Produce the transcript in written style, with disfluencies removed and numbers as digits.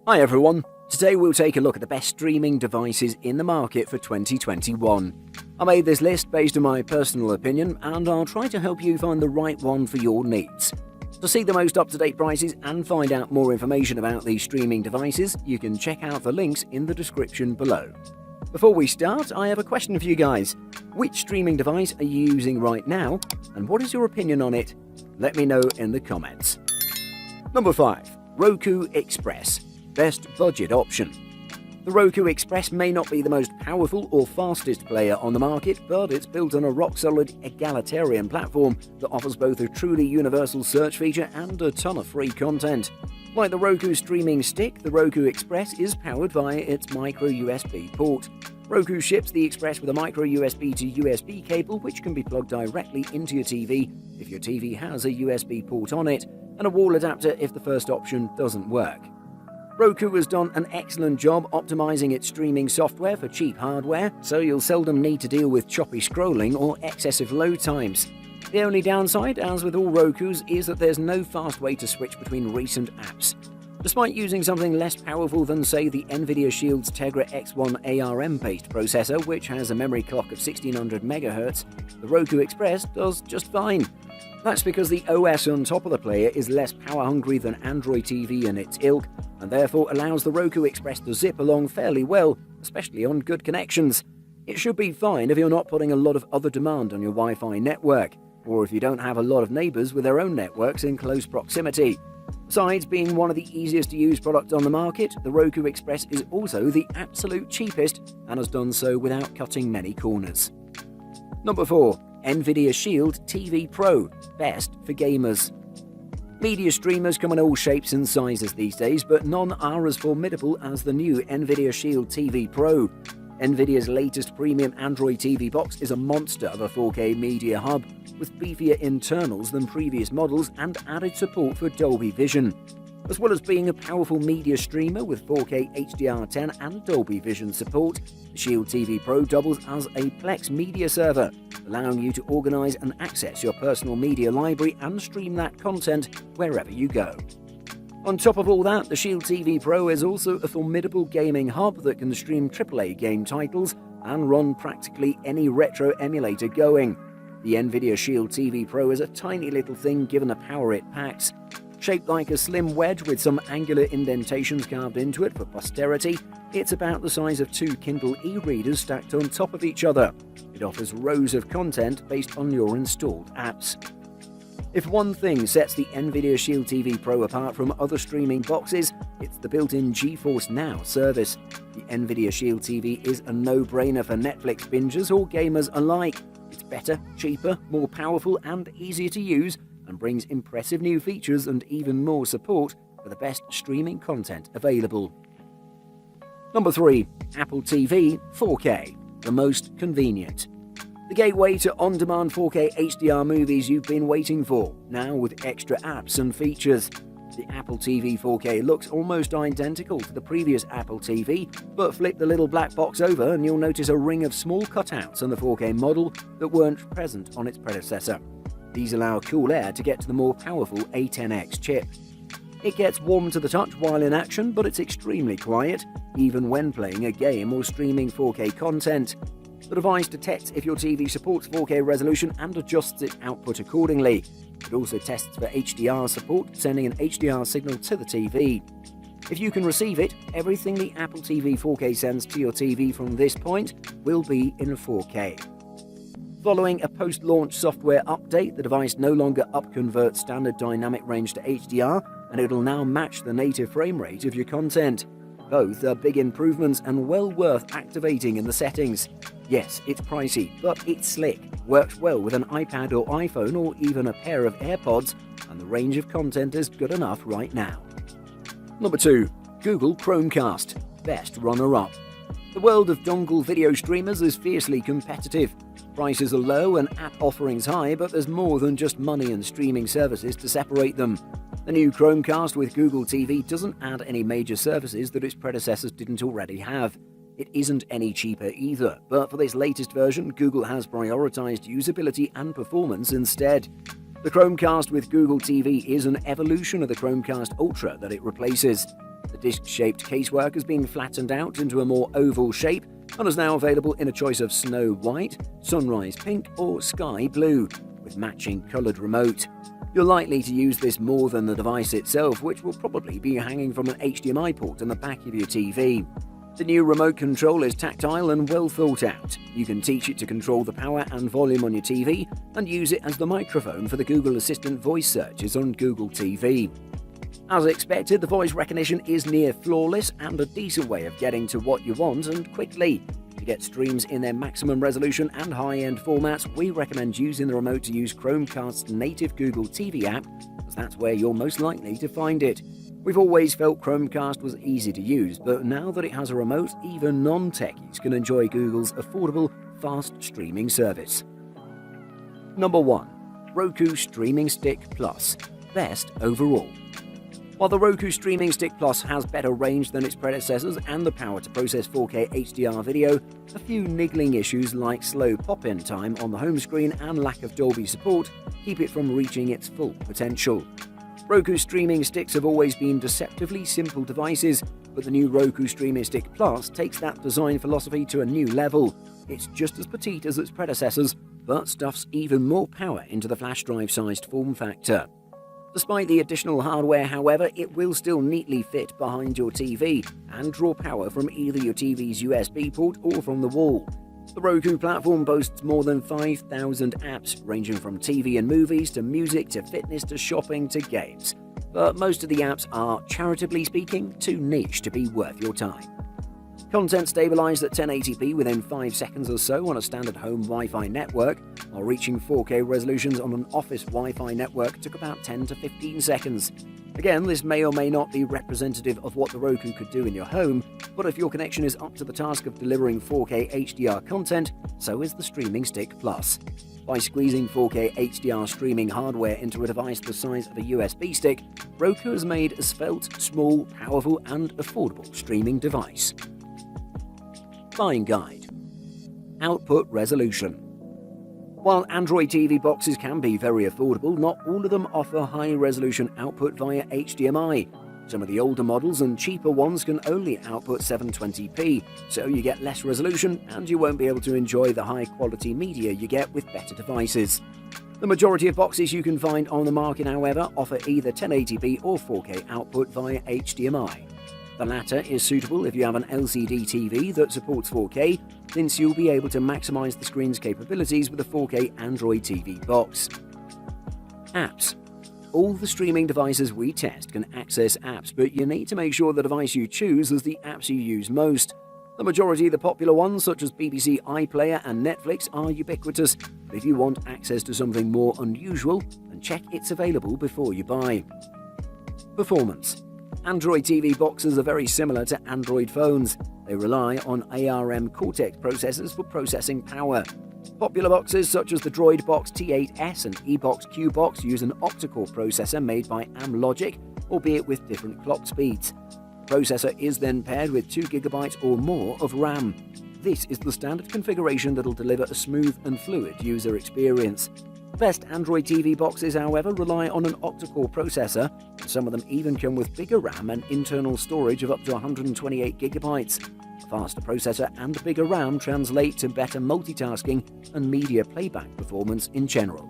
Hi everyone, today we'll take a look at the best streaming devices in the market for 2021. I made this list based on my personal opinion and I'll try to help you find the right one for your needs. To see the most up-to-date prices and find out more information about these streaming devices, you can check out the links in the description below. Before we start, I have a question for you guys. Which streaming device are you using right now and what is your opinion on it? Let me know in the comments. Number 5. Roku Express. Best budget option. The Roku Express may not be the most powerful or fastest player on the market, but it's built on a rock-solid egalitarian platform that offers both a truly universal search feature and a ton of free content. Like the Roku streaming stick, the Roku Express is powered via its micro USB port. Roku ships the Express with a micro USB to USB cable which can be plugged directly into your TV if your TV has a USB port on it, and a wall adapter if the first option doesn't work. Roku has done an excellent job optimizing its streaming software for cheap hardware, so you'll seldom need to deal with choppy scrolling or excessive load times. The only downside, as with all Rokus, is that there's no fast way to switch between recent apps. Despite using something less powerful than, say, the Nvidia Shield's Tegra X1 ARM-based processor, which has a memory clock of 1600 MHz, the Roku Express does just fine. That's because the OS on top of the player is less power-hungry than Android TV and its ilk, and therefore allows the Roku Express to zip along fairly well, especially on good connections. It should be fine if you're not putting a lot of other demand on your Wi-Fi network, or if you don't have a lot of neighbours with their own networks in close proximity. Besides being one of the easiest to use products on the market, the Roku Express is also the absolute cheapest and has done so without cutting many corners. Number 4. Nvidia Shield TV Pro. Best for gamers. Media streamers come in all shapes and sizes these days, but none are as formidable as the new Nvidia Shield TV Pro. Nvidia's latest premium Android TV box is a monster of a 4K media hub, with beefier internals than previous models and added support for Dolby Vision. As well as being a powerful media streamer with 4K HDR10 and Dolby Vision support, the Shield TV Pro doubles as a Plex media server, allowing you to organize and access your personal media library and stream that content wherever you go. On top of all that, the Shield TV Pro is also a formidable gaming hub that can stream AAA game titles and run practically any retro emulator going. The Nvidia Shield TV Pro is a tiny little thing given the power it packs. Shaped like a slim wedge with some angular indentations carved into it for posterity, it's about the size of 2 Kindle e-readers stacked on top of each other. It offers rows of content based on your installed apps. If one thing sets the Nvidia Shield TV Pro apart from other streaming boxes, it's the built-in GeForce Now service. The Nvidia Shield TV is a no-brainer for Netflix bingers or gamers alike. It's better, cheaper, more powerful and easier to use, and brings impressive new features and even more support for the best streaming content available. Number 3. Apple TV 4K. The most convenient. The gateway to on-demand 4K HDR movies you've been waiting for, now with extra apps and features. The Apple TV 4K looks almost identical to the previous Apple TV, but flip the little black box over and you'll notice a ring of small cutouts on the 4K model that weren't present on its predecessor. These allow cool air to get to the more powerful A10X chip. It gets warm to the touch while in action, but it's extremely quiet, even when playing a game or streaming 4K content. The device detects if your TV supports 4K resolution and adjusts its output accordingly. It also tests for HDR support, sending an HDR signal to the TV. If you can receive it, everything the Apple TV 4K sends to your TV from this point will be in 4K. Following a post-launch software update, the device no longer upconverts standard dynamic range to HDR, and it'll now match the native frame rate of your content. Both are big improvements and well worth activating in the settings. Yes, it's pricey, but it's slick, works well with an iPad or iPhone or even a pair of AirPods, and the range of content is good enough right now. Number 2. Google Chromecast. Best runner-up. The world of dongle video streamers is fiercely competitive. Prices are low and app offerings high, but there's more than just money and streaming services to separate them. The new Chromecast with Google TV doesn't add any major services that its predecessors didn't already have. It isn't any cheaper either, but for this latest version, Google has prioritized usability and performance instead. The Chromecast with Google TV is an evolution of the Chromecast Ultra that it replaces. The disc-shaped casework has been flattened out into a more oval shape and is now available in a choice of snow white, sunrise pink or sky blue, with matching coloured remote. You're likely to use this more than the device itself, which will probably be hanging from an HDMI port on the back of your TV. The new remote control is tactile and well thought out. You can teach it to control the power and volume on your TV and use it as the microphone for the Google Assistant voice searches on Google TV. As expected, the voice recognition is near flawless and a decent way of getting to what you want and quickly. To get streams in their maximum resolution and high-end formats, we recommend using the remote to use Chromecast's native Google TV app, as that's where you're most likely to find it. We've always felt Chromecast was easy to use, but now that it has a remote, even non-techies can enjoy Google's affordable, fast streaming service. Number 1. Roku Streaming Stick Plus. Best overall. While the Roku Streaming Stick Plus has better range than its predecessors and the power to process 4K HDR video, a few niggling issues like slow pop-in time on the home screen and lack of Dolby support keep it from reaching its full potential. Roku streaming sticks have always been deceptively simple devices, but the new Roku Streaming Stick Plus takes that design philosophy to a new level. It's just as petite as its predecessors, but stuffs even more power into the flash drive-sized form factor. Despite the additional hardware, however, it will still neatly fit behind your TV and draw power from either your TV's USB port or from the wall. The Roku platform boasts more than 5,000 apps, ranging from TV and movies to music to fitness to shopping to games. But most of the apps are, charitably speaking, too niche to be worth your time. Content stabilized at 1080p within 5 seconds or so on a standard home Wi-Fi network, while reaching 4K resolutions on an office Wi-Fi network took about 10 to 15 seconds. Again, this may or may not be representative of what the Roku could do in your home, but if your connection is up to the task of delivering 4K HDR content, so is the Streaming Stick Plus. By squeezing 4K HDR streaming hardware into a device the size of a USB stick, Roku has made a svelte, small, powerful and affordable streaming device. Buying Guide. Output Resolution. While Android TV boxes can be very affordable, not all of them offer high-resolution output via HDMI. Some of the older models and cheaper ones can only output 720p, so you get less resolution and you won't be able to enjoy the high-quality media you get with better devices. The majority of boxes you can find on the market, however, offer either 1080p or 4K output via HDMI. The latter is suitable if you have an LCD TV that supports 4K, since you'll be able to maximize the screen's capabilities with a 4K Android TV box. Apps. All the streaming devices we test can access apps, but you need to make sure the device you choose is the apps you use most. The majority of the popular ones, such as BBC iPlayer and Netflix, are ubiquitous, but if you want access to something more unusual, then check it's available before you buy. Performance. Android TV boxes are very similar to Android phones. They rely on ARM Cortex processors for processing power. Popular boxes such as the Droid Box T8S and eBox Q-Box use an octa-core processor made by Amlogic, albeit with different clock speeds. The processor is then paired with 2GB or more of RAM. This is the standard configuration that'll deliver a smooth and fluid user experience. The best Android TV boxes, however, rely on an octa-core processor, and some of them even come with bigger RAM and internal storage of up to 128GB. A faster processor and bigger RAM translate to better multitasking and media playback performance in general.